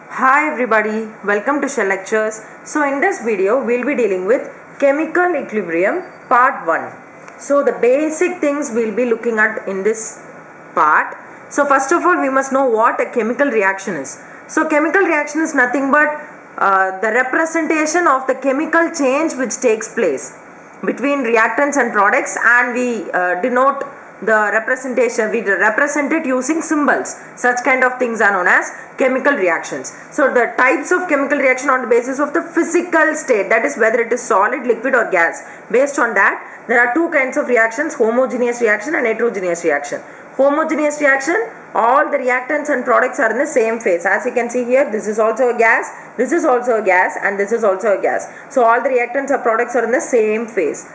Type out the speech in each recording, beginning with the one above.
Hi everybody, welcome to Shell Lectures. So in this video we'll be dealing with chemical equilibrium part 1. So the basic things we'll be looking at in this part. So first of all we must know what a chemical reaction is. So chemical reaction is nothing but the representation of the chemical change which takes place between reactants and products, and we denote the representation, we represent it using symbols. Such kind of things are known as chemical reactions. So the types of chemical reaction on the basis of the physical state, that is whether it is solid, liquid or gas. Based on that there are two kinds of reactions: homogeneous reaction and heterogeneous reaction. Homogeneous reaction, all the reactants and products are in the same phase. As you can see here, this is also a gas, this is also a gas, and this is also a gas. So all the reactants or products are in the same phase.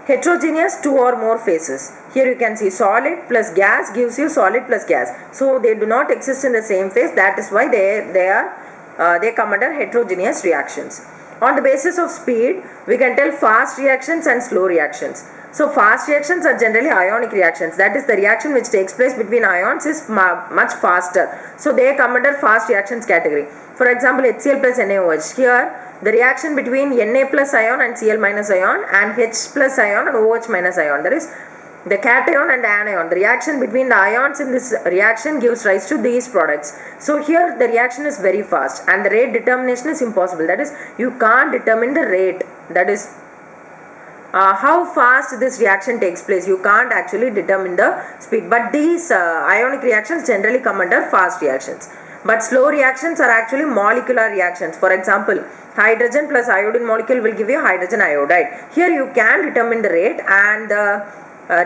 Heterogeneous, two or more phases. Here you can see solid plus gas gives you solid plus gas. So they do not exist in the same phase. That is why they come under heterogeneous reactions. On the basis of speed, we can tell fast reactions and slow reactions. So fast reactions are generally ionic reactions. That is, the reaction which takes place between ions is much faster. So they come under fast reactions category. For example, HCl plus NaOH. Here the reaction between Na plus ion and Cl minus ion, and H plus ion and OH minus ion, that is the cation and anion. The reaction between the ions in this reaction gives rise to these products. So here the reaction is very fast and the rate determination is impossible. That is, you can't determine the rate, that is how fast this reaction takes place. You can't actually determine the speed, but these ionic reactions generally come under fast reactions. But slow reactions are actually molecular reactions. For example, hydrogen plus iodine molecule will give you hydrogen iodide. Here you can determine the rate, and the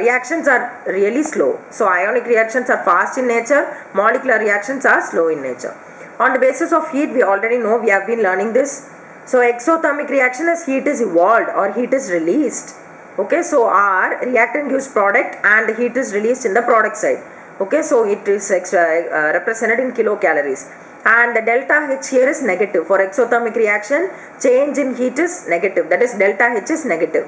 reactions are really slow. So ionic reactions are fast in nature, molecular reactions are slow in nature. On the basis of heat, we already know, we have been learning this. So exothermic reaction is heat is evolved or heat is released. Okay, so our reactant gives product and heat is released in the product side. Okay, so it is represented in kilocalories, and the delta H here is negative. For exothermic reaction, change in heat is negative, that is delta H is negative.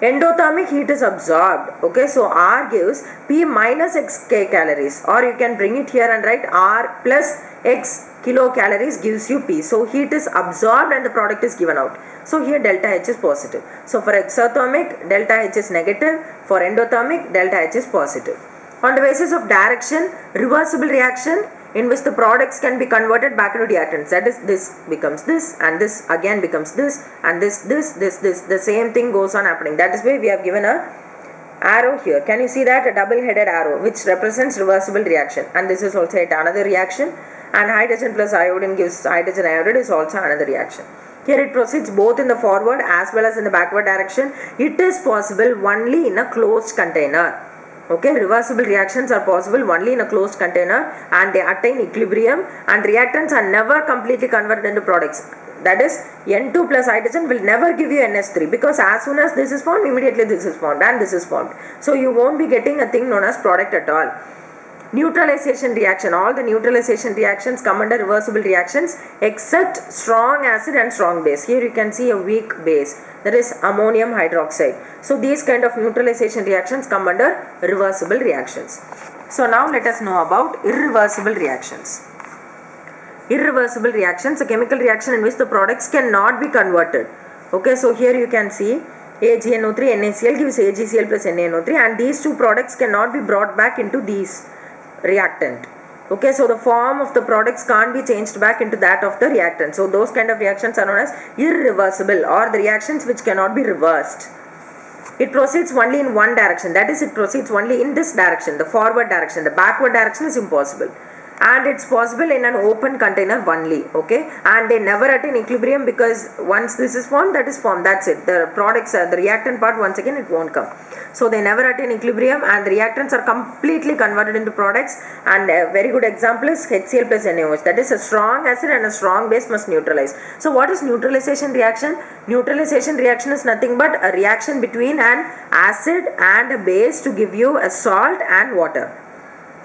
Endothermic heat is absorbed. Okay, so R gives P minus X calories, or you can bring it here and write R plus X kilocalories gives you P. So heat is absorbed and the product is given out. So here delta H is positive. So for exothermic, delta H is negative. For endothermic, delta H is positive. On the basis of direction, reversible reaction in which the products can be converted back into reactants. That is, this becomes this, and this again becomes this, and this. The same thing goes on happening. That is why we have given a arrow here. Can you see that? A double-headed arrow which represents reversible reaction. And this is also another reaction. And hydrogen plus iodine gives hydrogen iodide is also another reaction. Here it proceeds both in the forward as well as in the backward direction. It is possible only in a closed container. Okay, reversible reactions are possible only in a closed container, and they attain equilibrium, and reactants are never completely converted into products. That is, N2 plus hydrogen will never give you NH3, because as soon as this is formed, immediately this is formed and this is formed. So you won't be getting a thing known as product at all. Neutralization reaction. All the neutralization reactions come under reversible reactions except strong acid and strong base. Here you can see a weak base, that is ammonium hydroxide. So these kind of neutralization reactions come under reversible reactions. So now let us know about irreversible reactions. Irreversible reactions, a chemical reaction in which the products cannot be converted. Okay, so here you can see AgNO3 NaCl gives AgCl plus NaNO3, and these two products cannot be brought back into these reactant. Okay, so the form of the products can't be changed back into that of the reactant. So those kind of reactions are known as irreversible, or the reactions which cannot be reversed. It proceeds only in one direction, that is, it proceeds only in this direction, the forward direction. The backward direction is impossible, and it's possible in an open container only. Okay, and they never attain equilibrium, because once this is formed, that is formed, that's it. The products, the reactant part, once again it won't come. So they never attain equilibrium, and the reactants are completely converted into products. And a very good example is HCl plus NaOH. That is, a strong acid and a strong base must neutralize. So what is neutralization reaction? Neutralization reaction is nothing but a reaction between an acid and a base to give you a salt and water.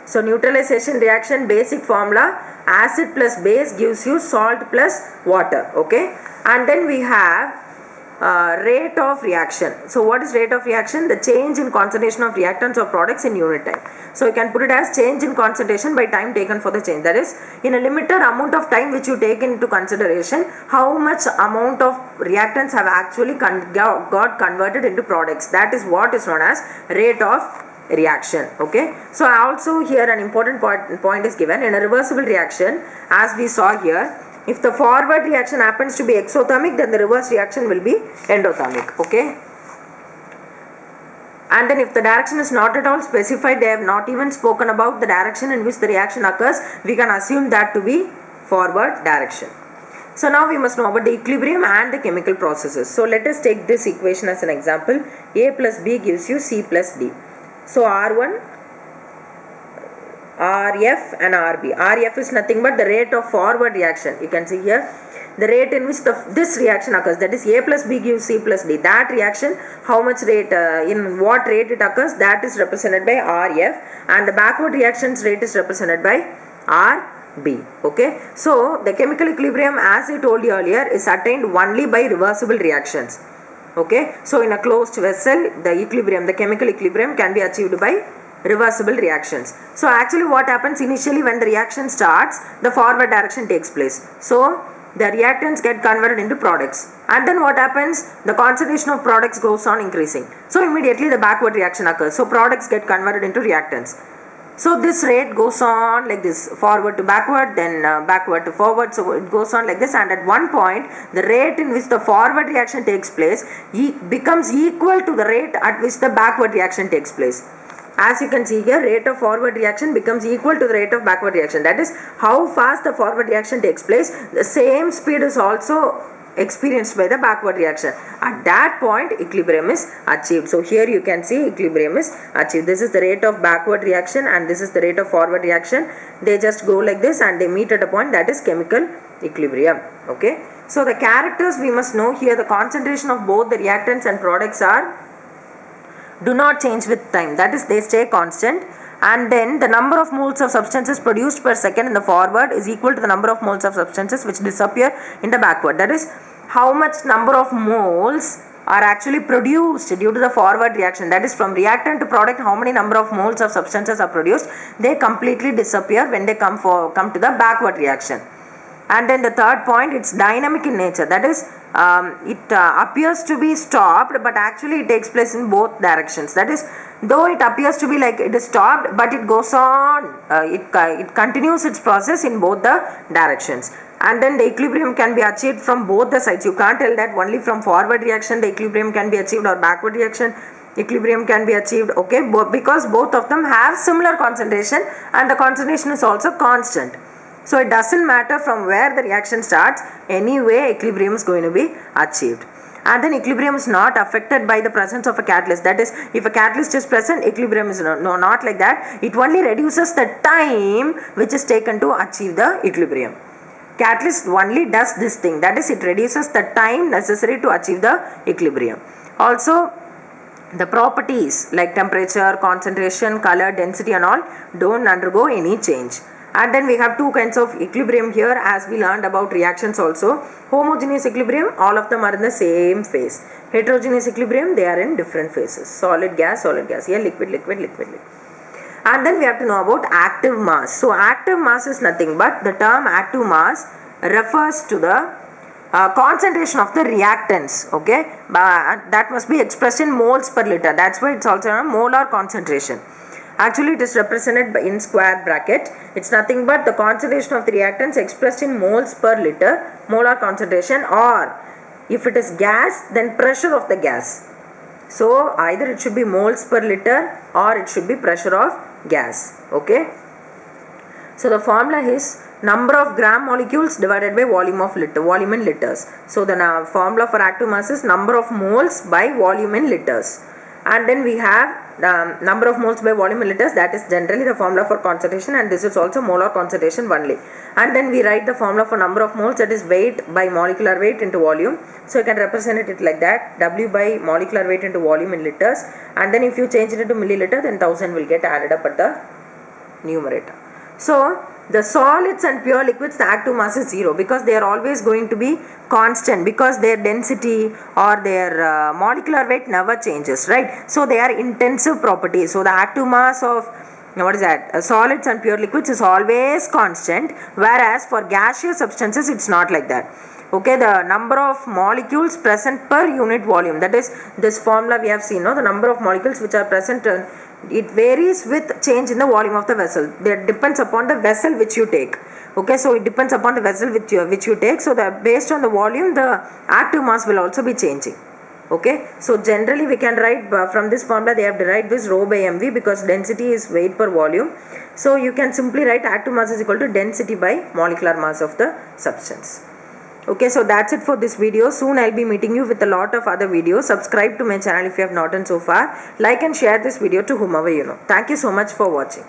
So neutralization reaction basic formula: acid plus base gives you salt plus water. Okay, and then we have rate of reaction. So what is rate of reaction? The change in concentration of reactants or products in unit time. So you can put it as change in concentration by time taken for the change. That is, in a limited amount of time which you take into consideration, how much amount of reactants have actually got converted into products. That is what is known as rate of reaction. Okay, so also here an important point is given. In a reversible reaction, as we saw here, if the forward reaction happens to be exothermic, then the reverse reaction will be endothermic. Okay, and then if the direction is not at all specified, they have not even spoken about the direction in which the reaction occurs, we can assume that to be forward direction. So now we must know about the equilibrium and the chemical processes. So let us take this equation as an example. A plus B gives you C plus D. So R1, RF and RB. RF is nothing but the rate of forward reaction. You can see here the rate in which this reaction occurs, that is A plus B gives C plus D. That reaction, how much rate, in what rate it occurs, that is represented by RF, and the backward reactions rate is represented by RB. Okay, so the chemical equilibrium, as I told you earlier, is attained only by reversible reactions. Okay, so in a closed vessel, the equilibrium, the chemical equilibrium can be achieved by reversible reactions. So actually what happens initially when the reaction starts, the forward direction takes place. So the reactants get converted into products, and then what happens, the concentration of products goes on increasing. So immediately the backward reaction occurs. So products get converted into reactants. So this rate goes on like this, forward to backward, then backward to forward. So it goes on like this, and at one point the rate in which the forward reaction takes place becomes equal to the rate at which the backward reaction takes place. As you can see here, rate of forward reaction becomes equal to the rate of backward reaction. That is how fast the forward reaction takes place. The same speed is also experienced by the backward reaction. At that point, equilibrium is achieved. So here you can see equilibrium is achieved. This is the rate of backward reaction and this is the rate of forward reaction. They just go like this and they meet at a point, that is chemical equilibrium. Okay, so the characters we must know here, the concentration of both the reactants and products do not change with time, that is they stay constant, and then the number of moles of substances produced per second in the forward is equal to the number of moles of substances which disappear in the backward. That is how much number of moles are actually produced due to the forward reaction, that is from reactant to product, how many number of moles of substances are produced. They completely disappear when they come to the backward reaction. And then the third point, it's dynamic in nature, that is it appears to be stopped, but actually it takes place in both directions. That is, though it appears to be like it is stopped, but it goes on, it continues its process in both the directions. And then the equilibrium can be achieved from both the sides. You can't tell that only from forward reaction the equilibrium can be achieved or backward reaction equilibrium can be achieved. Okay, because both of them have similar concentration and the concentration is also constant. So it doesn't matter from where the reaction starts, anyway equilibrium is going to be achieved. And then equilibrium is not affected by the presence of a catalyst. That is, if a catalyst is present, equilibrium is not like that. It only reduces the time which is taken to achieve the equilibrium. Catalyst only does this thing, that is, it reduces the time necessary to achieve the equilibrium. Also, the properties like temperature, concentration, color, density and all don't undergo any change. And then we have two kinds of equilibrium here, as we learned about reactions also. Homogeneous equilibrium, all of them are in the same phase. Heterogeneous equilibrium, they are in different phases. Solid gas, here liquid. And then we have to know about active mass. So active mass is nothing but the term active mass refers to the concentration of the reactants. Okay, that must be expressed in moles per liter. That's why it's also a molar concentration. Actually, it is represented in square bracket. It's nothing but the concentration of the reactants expressed in moles per liter, molar concentration, or if it is gas, then pressure of the gas. So either it should be moles per liter or it should be pressure of gas. Okay. So the formula is number of gram molecules divided by volume in liters. So the formula for active mass is number of moles by volume in liters. And then we have number of moles by volume in liters, that is generally the formula for concentration, and this is also molar concentration only. And then we write the formula for number of moles, that is weight by molecular weight into volume. So you can represent it like that, W by molecular weight into volume in liters, and then if you change it into milliliter, then 1000 will get added up at the numerator. So The solids and pure liquids, the active mass is 0 because they are always going to be constant, because their density or their molecular weight never changes, right? So they are intensive properties. So the active mass of solids and pure liquids is always constant, whereas for gaseous substances it's not like that. Okay, the number of molecules present per unit volume, that is this formula we have seen, no? The number of molecules which are present, it varies with change in the volume of the vessel. That depends upon the vessel which you take. Okay, so it depends upon the vessel which you take. So based on the volume, the active mass will also be changing. Okay, so generally we can write from this formula, they have derived this rho by mv, because density is weight per volume. So you can simply write active mass is equal to density by molecular mass of the substance. Okay, so that's it for this video. Soon I'll be meeting you with a lot of other videos. Subscribe to my channel if you have not done so far. Like and share this video to whomever you know. Thank you so much for watching.